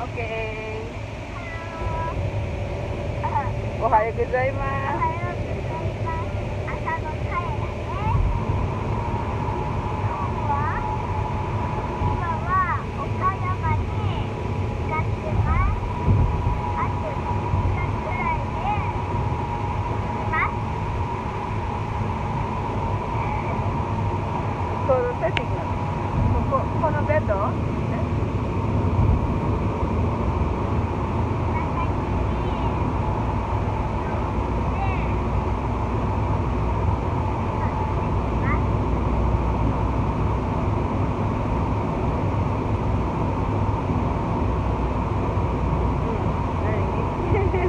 Okay. Ohayo gozaimasu. そう出てきます。このベッド？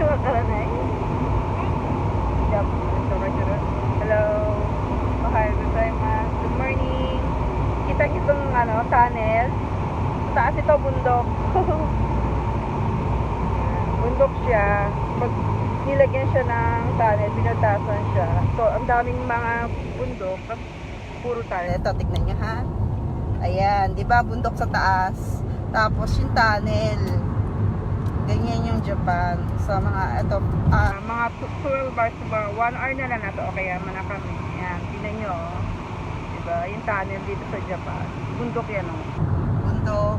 わからない？じゃあ、Hello. Ohayo gozaimasu. Good morning. Kita niyo itong tunnel. Sa taas ito bundok. Bundok siya. Pag nilagyan siya ng tunnel, binatasan siya. So, ang daming mga bundok. Puro tunnel. Ito, tignan niyo ha. Ayan, di ba bundok sa taas. Tapos yung tunnel. Ganyan yung Japan. Sa mga, ito, mga 12 bars, 1 hour na lang na ito. O kaya man na kami. Yan, tignan nyo. Diba? Yung tunnel dito sa Japan. Bundok yan o. Bundok.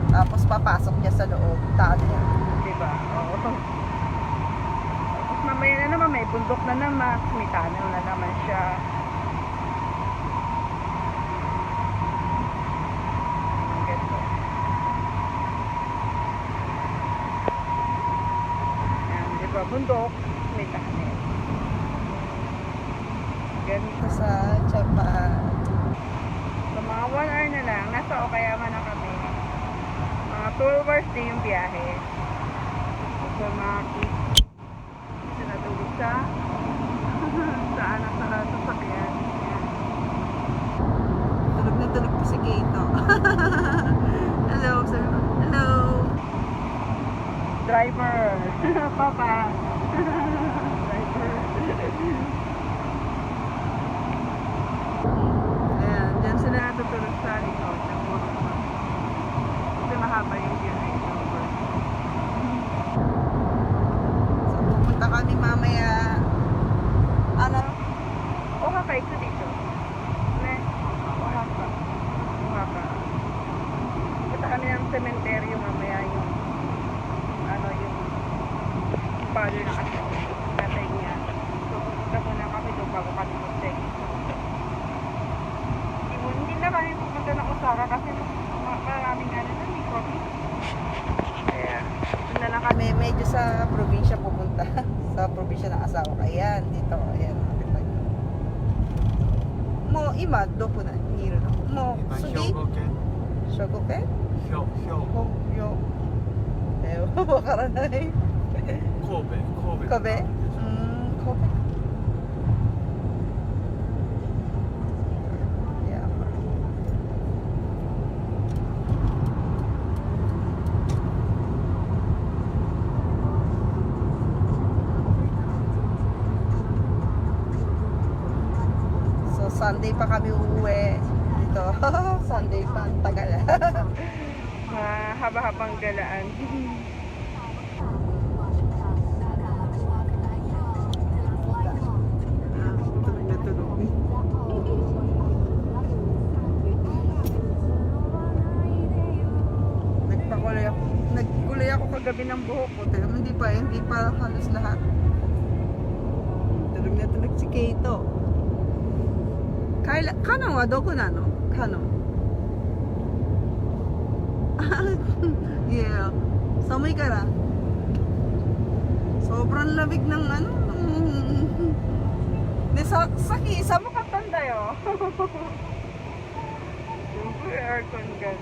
Tapos papasok niya sa loob. Tunnel. Diba? Oo. Tapos mamaya na naman, may bundok na naman. May tunnel na naman siya. Bundok, may tunnel. Ganito sa Japan. So, mga 1 hour na lang, nasa Okayama na kami. Mga 12 hours din yung biyahe. So, mga kids, sinatulog sa anak sa sasakyan. Tulog na tulog po si Kato. Hello, sabi mo, hello. Driver. Papa. Driver. Ayan, dyan sila natutulog sa likod. Kasi mahaba yung biyahe. So, pupunta kami mamaya. Ano? Oaxaca ito dito. Ne? Oaxaca. Oaxaca. Punta kami ng cementerio mamaya yung father na kasi tatay niya. So, pupunta muna kami doon bago kami mag-check. Hindi na kami pupunta ng Osaka kasi maraming may COVID. Kaya, doon na lang kami medyo sa probinsya pupunta. Sa probinsya ng asawa. Ayan, dito. Ayan. Mo, ima, dopo na. Hiro na. Mo, sugi? Shogoken? Hyo. Wakaranay. Kobe? Kobe? Yeah. So, Sunday pa kami uuwi. Dito. Sunday pa. Tagal. Haba-habang galaan. Nagkulay ako kagabi ng buhok ko. Hindi pa halos lahat. Tulog na tulog si Kato. Kanon wa doko nano? Kanon. Yeah. Samoy kara. Sobrang lamig ng ano. Saki, isa mo katanda yo. Yung aircon gan.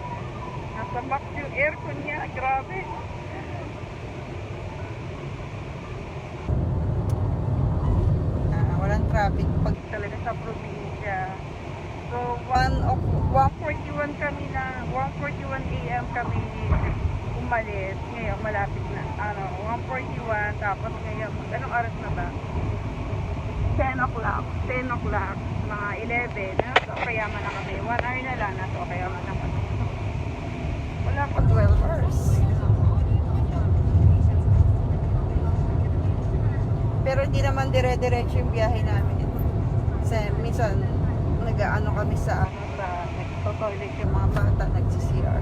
Nasa max yung aircon niya. Grabe. Walang traffic pag talaga sa probinsya. So, 1:41 kami na, 1:41 AM kami umalis. Ngayon, malapit na. 1:41. Tapos ngayon, anong oras na ba? 10 o'clock. Mga 11. Nasa Okayama na kami. 1 hour na lang. Nasa Okayama na kami. Wala pa 12 hours. hindi naman dire-diretso yung biyahe namin. Kasi minsan, nag-ano kami sa nagto-toilet yung mga bata, nagsi-CR.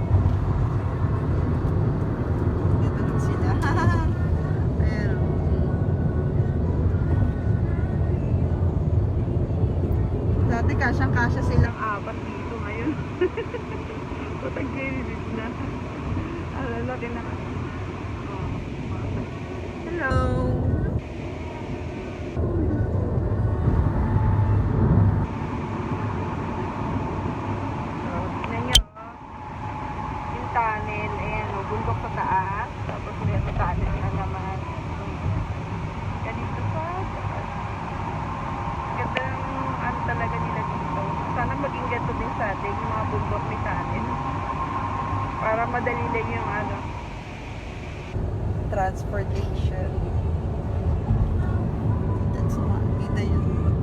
Dito lang sila. Ayan. Dati kasyang-kasya silang apat dito ngayon. Patag-gilid na. Alalaki na. Hello! Tunnel, ayan o, bundok sa taas, tapos meron tunnel na naman ganito pa. Ganda ng ano talaga nila dito. Sana maging ganito din sa atin yung mga bundok may tunnel para madali lang yung ano transportation. That's one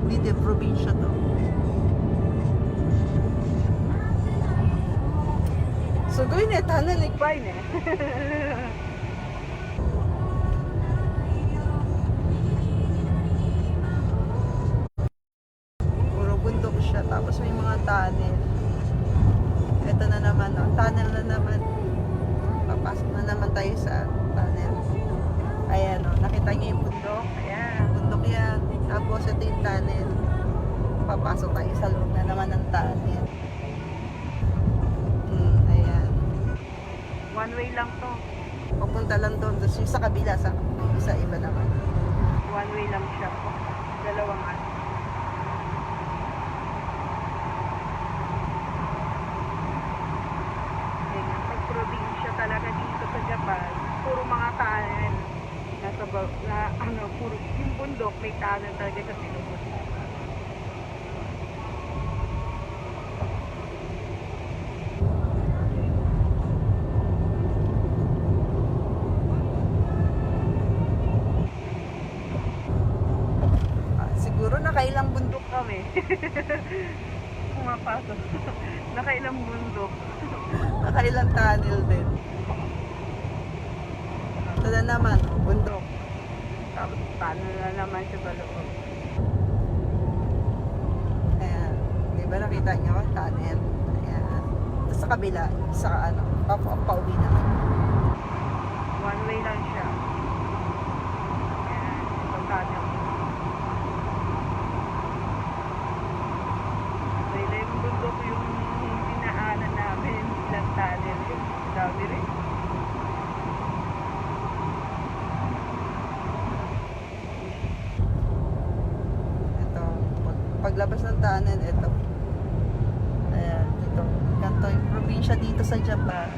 Bida probinsya to. So gawin eh, tahanan likpain eh. Puro bundok siya, tapos may mga tunnel. Ito na naman, oh. Tunnel na naman. Papasok na naman tayo sa tunnel. Ayan, oh. Nakita niyo yung bundok? Ayan, bundok yan. Tapos ito yung tunnel. Papasok tayo sa loob na naman ng tunnel. One way lang to. Papunta lang doon. Tapos yung sa kabila, sa iba naman. One way lang siya. Dalawang ano. Pag-probinsya talaga dito sa Japan, puro mga tunnel. Puro yung bundok, may tunnel talaga sa sinubos. Nakailang bundok kami. Pumapasok. Nakailang bundok. Nakailang tunnel din. Ito na naman, bundok. Tapos tunnel na naman siya sa loob. Ayan. Di ba nakita niyo? Tunnel. Ayan. Tapos sa kabila, sa ano, pauwi naman. One way lang siya. Ayan. Ito tunnel. Yung dinaanan namin ilang tunnel yun. Dami rin. Ito. Paglabas ng tunnel, ito. Ayan, ito. Ganito yung probinsya dito sa Japan.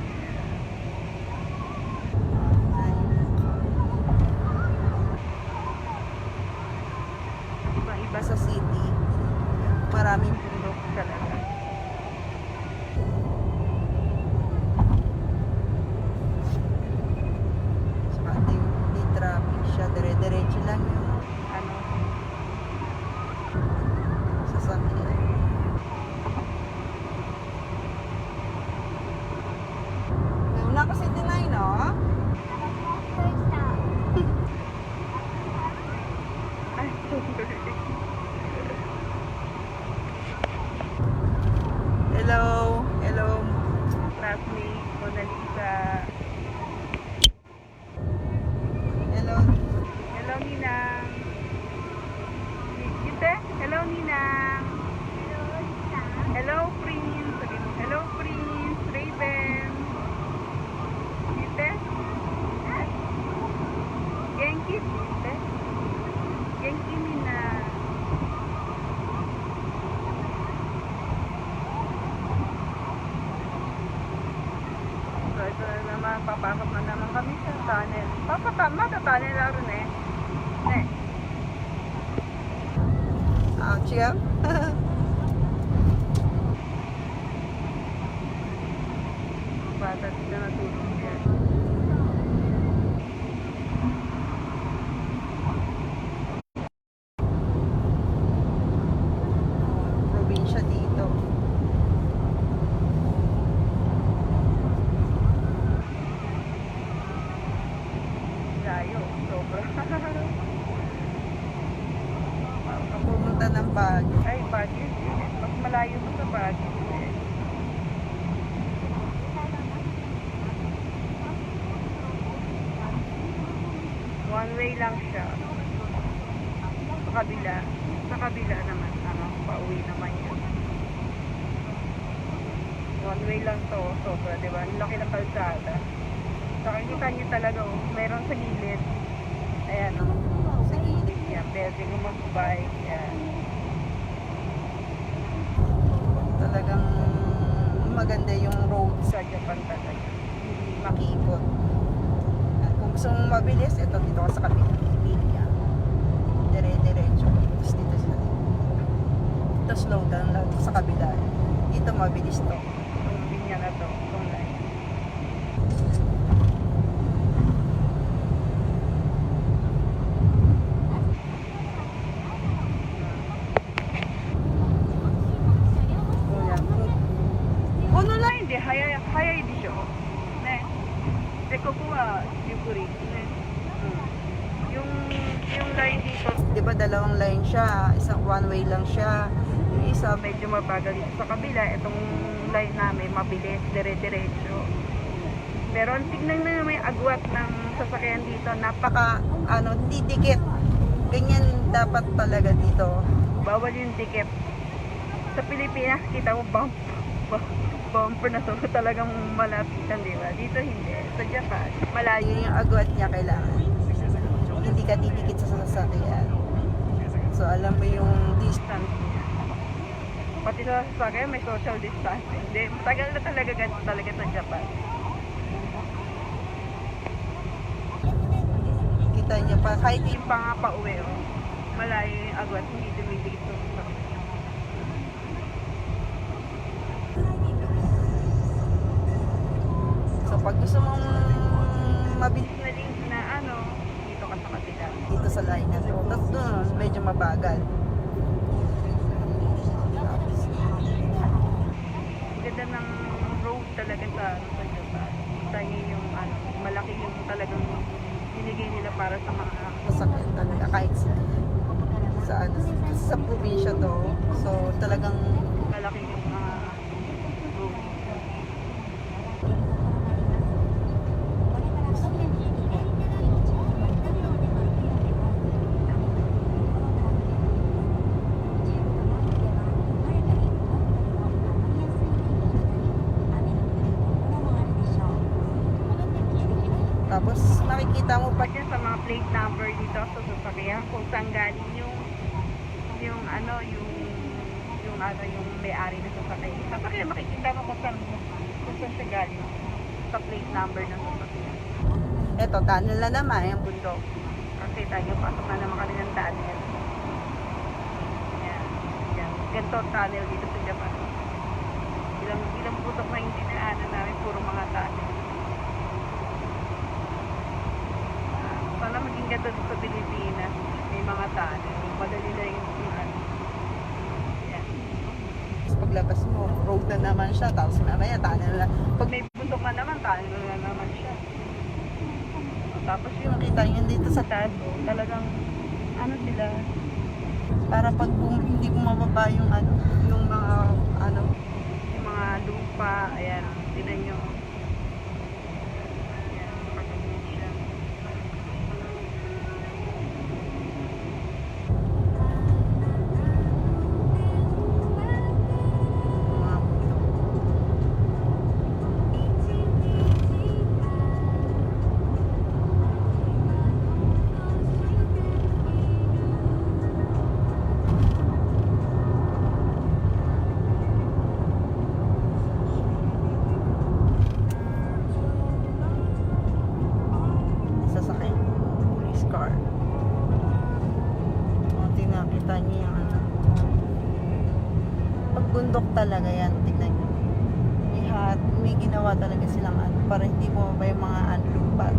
Iba-iba sa city. Maraming bundok talaga. Dire-diretso lang yung ano sasakyan. Una kasi dinay, no? Ay, hello, hello, classmate Mona Lisa. Hello. Hello, Ninang. Yute? Hello, Ninang. Hello, Prince. Sabi mo, hello, Prince. Raven. Yute? Genki, Yute? Genki, Ninang. So, ito na naman. Papasok na naman kami sa tunnel. Matatunnel na rin eh. Ouch, yeah. Bata sila natulog yan. Probinsya dito. Layo, sobra. pumunta ng Baguio. Ay, Baguio. Mas malayo mo sa Baguio. One way lang siya. Sa kabila naman, pauwi naman yun. One way lang to, sobra, diba? Ang laki ng kalsada. Nakikita niyo talaga, meron sa gilid. Ayan, sa gilid yan. Pwede kong mag-bike, yan. Talagang maganda yung road sa Japan talaga. Hindi makikot. Kung gusto mong mabilis, ito dito ka sa kabila. Linya. Dire-diretso. Tapos dito sa ito slow down lang sa kabila. Dito mabilis to. Itong linya na to. Itong line. Hayay di siya. Ne. De ko yukuri. Ne. Yung line dito, 'di ba dalawang line siya, isang one way lang siya. Yung isa medyo mabagal dito sa kabila, itong line namin mabilis, dire-diretso. Pero tignan na may agwat ng sasakyan dito, napaka hindi dikit. Ganyan dapat talaga dito. Bawal yung dikit. Sa Pilipinas, kita mo bumper na to, talagang malapitan, di ba? Dito hindi. Sa Japan, malayo yung agwat niya, kailangan. Hindi ka didikit sa sasakyan. So, alam mo yung distance niya. Pati sa sasakyan, may social distancing. Hindi, matagal na talaga sa Japan. Kita niya pa, kahit yung pa nga pauwi, malayo yung agwat, hindi dumidikit sa sasakyan. Pag gusto mong mabilis na link na dito ka sa kabila. Dito sa line na to. Tapos doon, medyo mabagal. Ganda ng road talaga sa Japan. Tayo yung malaki yung talagang binigay nila para sa mga sasakyan talaga. Kahit sa probinsya to. So talagang malaki yung road. Tapos makikita mo pa dyan sa mga plate number dito sa sasakyan kung saan galing yung may-ari na sasakyan. Sasakyan makikita mo kung saan siya galing sa plate number ng sasakyan. Ito, tunnel na naman yung bundok. Kasi tayo pasok na naman kami ng tunnel. Yan. Ganito tunnel dito sa Japan. Ilang putok na yung dinaanan namin, puro mga tunnel. Sana maging ganda sa Pilipinas, may mga tunnel, madali lang yung yan. Paglabas mo, road na naman siya, tapos mamaya tunnel na. Pag may bundok na naman, tunnel na naman siya. Tapos yung nakita nyo dito sa tato, talagang sila, para pag hindi bumababa yung yung mga lupa, ayan, tinan nyo. Bundok talaga yan, tignan nyo. May ginawa talaga silang para hindi mo ba yung mga lupa.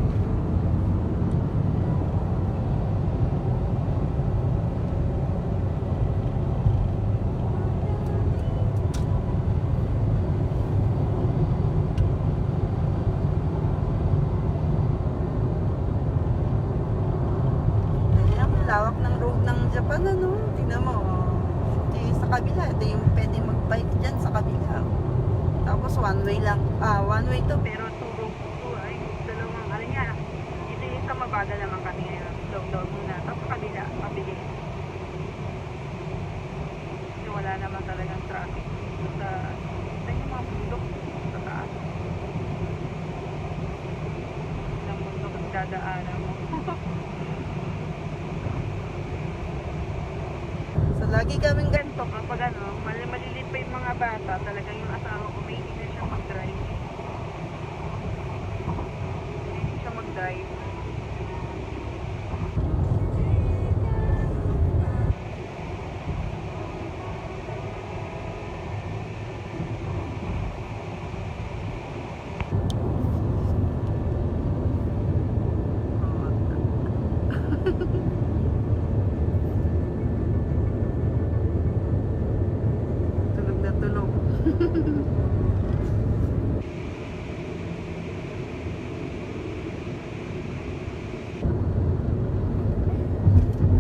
Lawak ng road ng Japan, ano? Tingnan mo, oh. Ito yung sa kabila. Ito yung pwede mag-bike dyan sa kabila. Tapos one way lang. One way to, pero ay, dalawang, ano niya. Ito yung sa mabagal naman kami ngayon. Slow muna. Tapos sa kabila, pabilis. Kasi wala naman talagang traffic. Sa, yung mga bundok sa taas. Ilang bundok ang dadaanan mo. So, lagi kaming ganito kapag ano, maliliit pa yung mga bata, talagang yung asawa ko, may hindi na siya mag-drive. Hindi siya mag-drive. Tulog na tulog.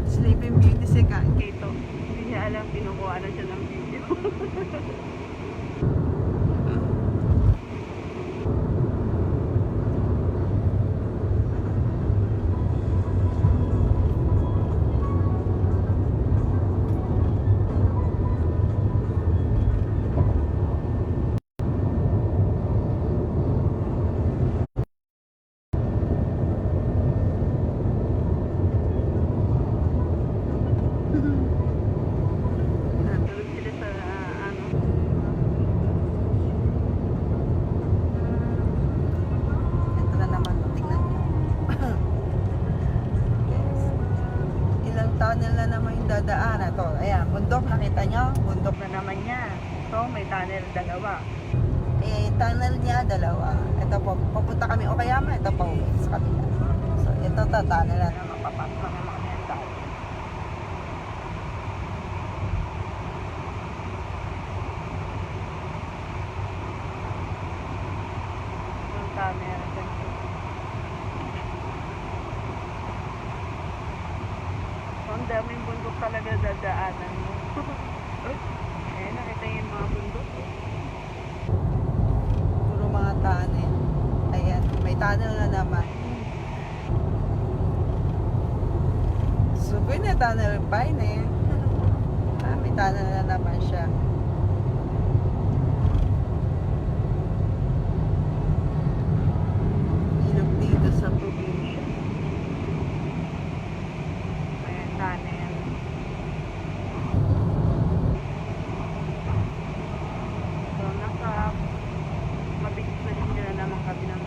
Sleeping Beauty si Kato. Hindi niya alam, kinukuha na siya ng video. Natulog sila sa ano. Ito na naman, tingnan niyo. Yes. Ilang tunnel na naman yung dadaanan. Ito, ayan, bundok, nakita nyo? Bundok na naman niya. So, may tunnel dalawa. Tunnel niya dalawa. Ito po, papunta kami Okayama, ito pa uwi sa kabila. So, ito tunnel na naman, papasok na naman kami ang tunnel. Yung tunnel, ganito. So, ang daming bundok talaga dadaanan mo. Eh, nakita yung mga bundok. Puro mga tunnel. Ayan, may tunnel na naman. Sugoy na tunnel pa yun eh. May tunnel na naman siya. Ilog dito sa probinsya. Ayan, tunnel. So, mabilis na din sila naman kami ng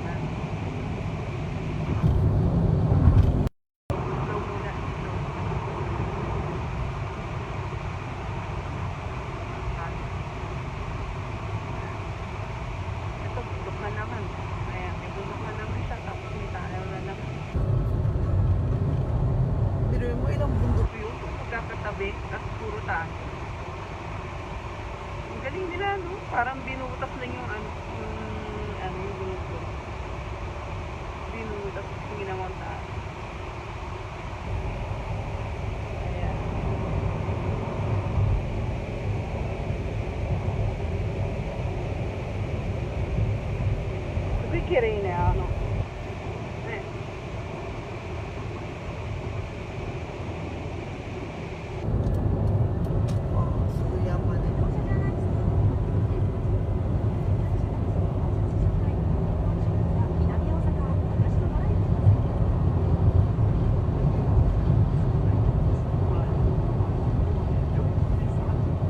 slow muna. Slow. Ito, bundok na naman. Ayan, may bundok na naman siya. Tapos may tunnel na naman. Pero mo ilang bundok yun. Magkakatabi. Tapos puro tunnel. Ang galing nila, no? Parang binutas lang yung yung bundok. Binutas yung ginawang tunnel. Ayan. Sabi kiray na ano. Ayan. Oh, suya pa din.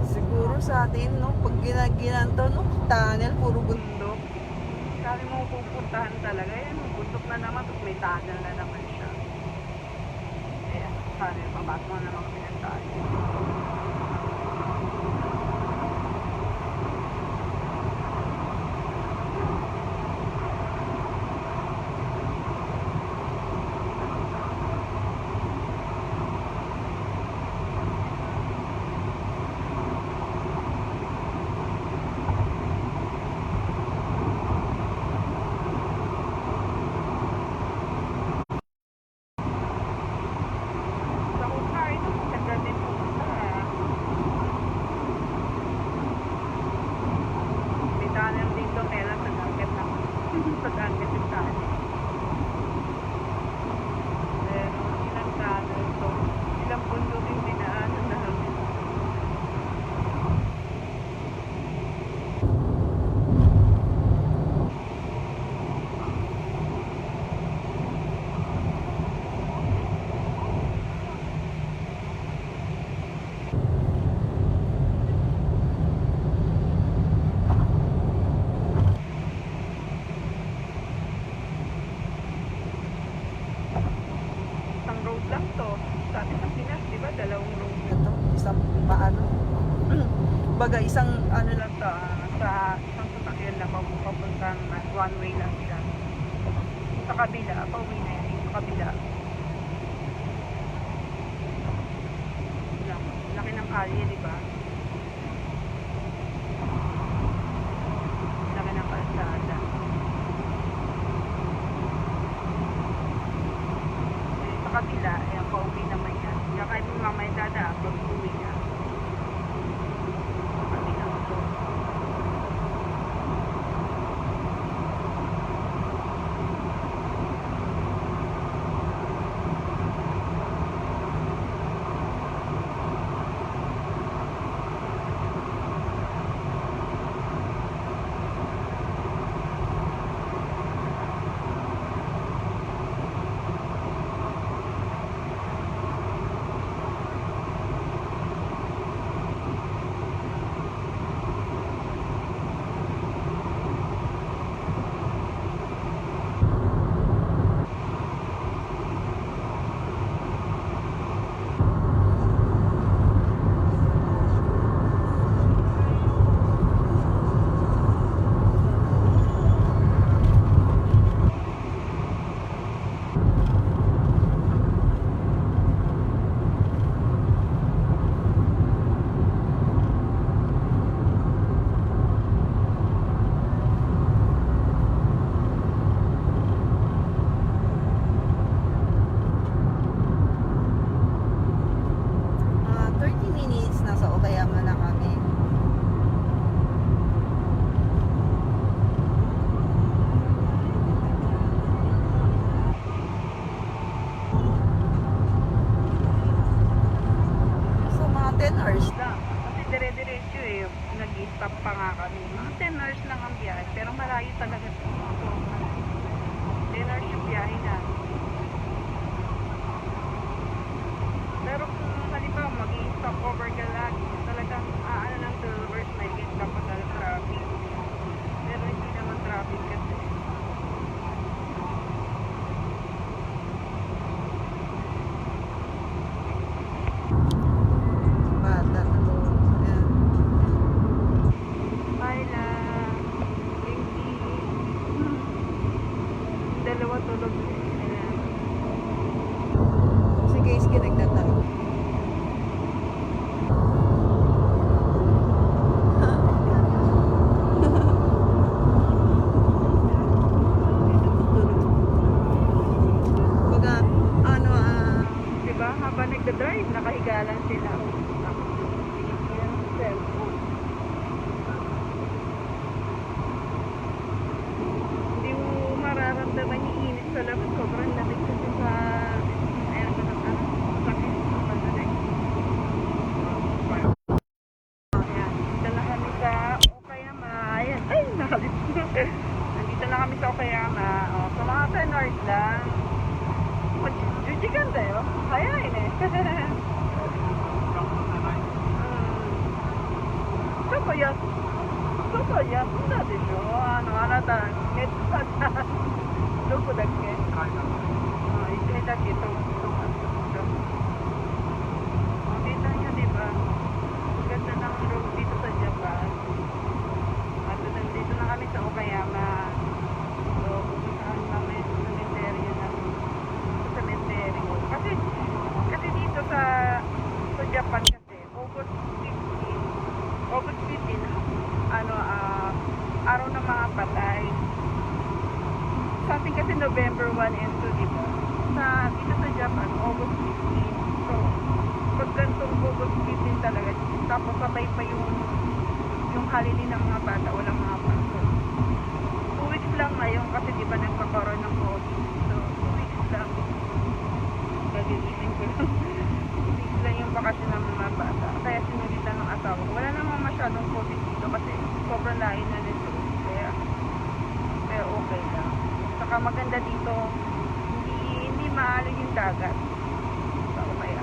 Siguro sa atin, no, pag ginanto, no, tunnel, puro bundok. Sabi mo pupuntahan talaga, yan, bundok na naman, tapos may tunnel na naman siya. Ayan, tunnel, papasok na naman kami ng tunnel. Sa Ukay, load lang to. Sabi sa Pinas, di ba, dalawang load na to. Isang paano. Baga, isang ano lang to, sa isang sasakyan lang papuntang one way lang siya. Sa kabila, pauwi na yan. Sa kabila. Laki ng kalye, di ba? Laki ng kalsada. Sa kabila, ayan, pauwi naman yan. Kaya kahit mo mamaya dadaan, pag-uwi na. Sa kabila. Dire-diretso eh. Nag-stop pa nga kami. Mga 10 hours lang ang biyahe. Pero malayo talaga ito. So, 10 hours yung biyahe na. Pero kung halimbawa mag-i-stop over ka lagi, talagang ano lang 2 hours may get-stop pa sa traffic. Pero hindi naman traffic kasi. Bata na to. Dalawa tulog. Si Casey nagtatalo. Baga, ano, diba, habang nagdadrive, nakahiga lang sila. Yan ang cellphone. Mararamdaman yung init sa labas. Sobrang lamig kasi sa ayan ko ng sakit sa panalig. Ayan, dito na kami sa Okayama. Ayan, ay, nakalips na. Nandito na kami sa Okayama. So mga 10 hours lang. Jujikan tayo. Hayain eh. So kaya 外休んだでしょあなた寝てたじゃんどこだっけ1回だけとかmakita nyo diba ganda ng road dito sa Japan at nandito na kami sa Okayama so pupuntahan kami sa cemetery na sa cemetery kasi dito sa Japan kasi August 15 araw ng mga patay. Sa atin kasi November 1 and 2, diba? Dito sa Japan, August 15. So, pag gantong August 15 talaga, tapos sabay pa yung halili ng mga bata, walang mga pasok. 2 weeks lang ngayon kasi diba nagkakaroon ng COVID. So, 2 weeks lang. Gagigising ko lang. 2 weeks lang yung bakasyon ng mga bata. Kaya sinulitan ng asawa. Wala namang masyadong COVID dito kasi sobrang layo na nito. Kaya okay lang. Saka maganda dito, hindi maalo yung dagat. So kaya.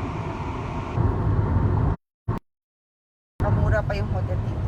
Kamura pa yung hotel dito.